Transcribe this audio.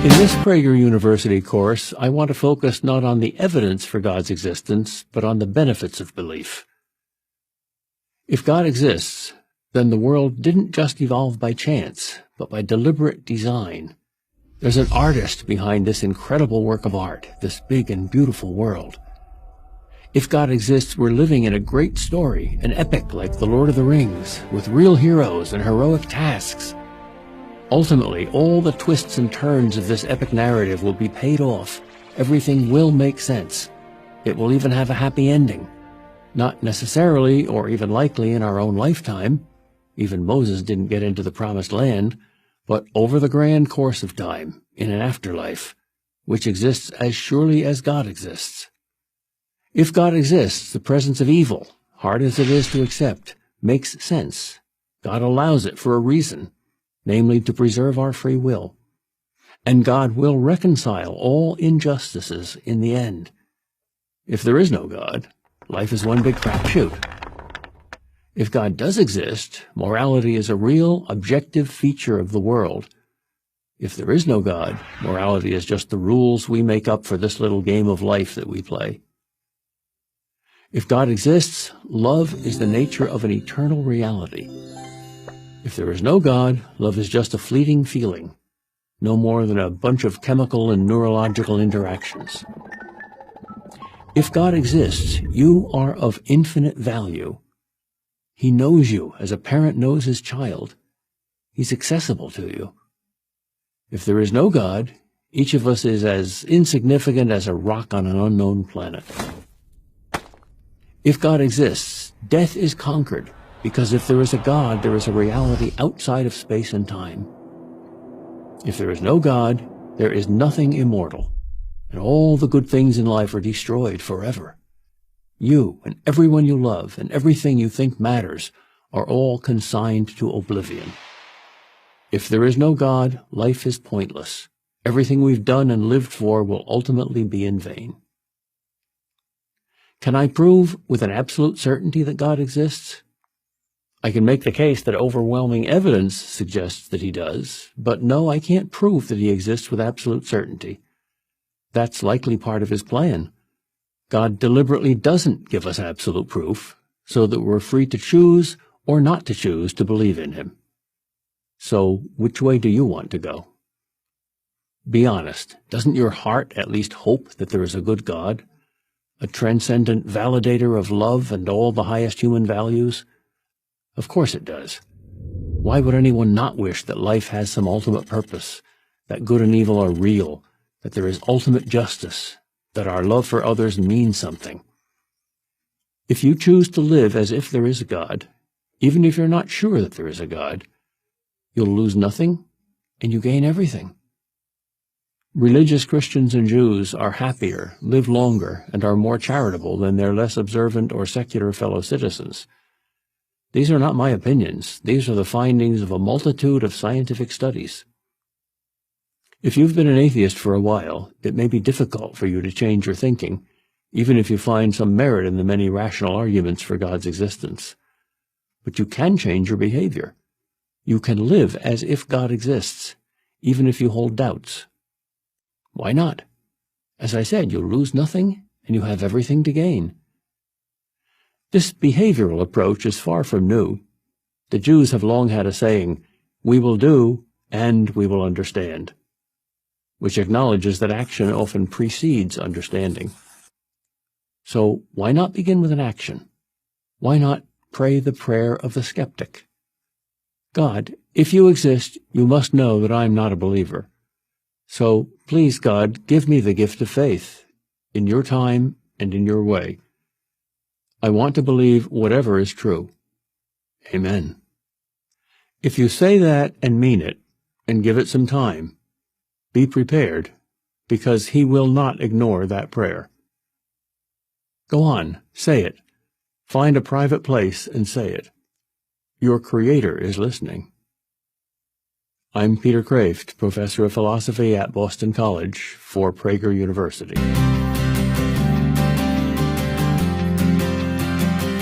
In this Prager University course, I want to focus not on the evidence for God's existence, but on the benefits of belief. If God exists, then the world didn't just evolve by chance, but by deliberate design. There's an artist behind this incredible work of art, this big and beautiful world. If God exists, we're living in a great story, an epic like The Lord of the Rings, with real heroes and heroic tasks. Ultimately, all the twists and turns of this epic narrative will be paid off. Everything will make sense. It will even have a happy ending. Not necessarily, or even likely, in our own lifetime. Even Moses didn't get into the promised land, but over the grand course of time, in an afterlife, which exists as surely as God exists. If God exists, the presence of evil, hard as it is to accept, makes sense. God allows it for a reason, namely to preserve our free will. And God will reconcile all injustices in the end. If there is no God, life is one big crapshoot. If God does exist, morality is a real, objective feature of the world. If there is no God, morality is just the rules we make up for this little game of life that we play. If God exists, love is the nature of an eternal reality. If there is no God, love is just a fleeting feeling, no more than a bunch of chemical and neurological interactions. If God exists, you are of infinite value. He knows you as a parent knows his child. He's accessible to you. If there is no God, each of us is as insignificant as a rock on an unknown planet. If God exists, death is conquered. Because if there is a God, there is a reality outside of space and time. If there is no God, there is nothing immortal, and all the good things in life are destroyed forever. You and everyone you love and everything you think matters are all consigned to oblivion. If there is no God, life is pointless. Everything we've done and lived for will ultimately be in vain. Can I prove with an absolute certainty that God exists? I can make the case that overwhelming evidence suggests that he does, but no, I can't prove that he exists with absolute certainty. That's likely part of his plan. God deliberately doesn't give us absolute proof, so that we're free to choose or not to choose to believe in him. So, which way do you want to go? Be honest, doesn't your heart at least hope that there is a good God, a transcendent validator of love and all the highest human values? Of course it does. Why would anyone not wish that life has some ultimate purpose, that good and evil are real, that there is ultimate justice, that our love for others means something? If you choose to live as if there is a God, even if you're not sure that there is a God, you'll lose nothing and you gain everything. Religious Christians and Jews are happier, live longer, and are more charitable than their less observant or secular fellow citizens. These are not my opinions. These are the findings of a multitude of scientific studies. If you've been an atheist for a while, it may be difficult for you to change your thinking, even if you find some merit in the many rational arguments for God's existence. But you can change your behavior. You can live as if God exists, even if you hold doubts. Why not? As I said, you'll lose nothing, and you have everything to gain. This behavioral approach is far from new. The Jews have long had a saying, "We will do, and we will understand," which acknowledges that action often precedes understanding. So why not begin with an action? Why not pray the prayer of the skeptic? God, if you exist, you must know that I am not a believer. So please, God, give me the gift of faith, in your time and in your way. I want to believe whatever is true. Amen. If you say that and mean it, and give it some time, be prepared, because he will not ignore that prayer. Go on, say it. Find a private place and say it. Your Creator is listening. I'm Peter Kreeft, professor of philosophy at Boston College for Prager University.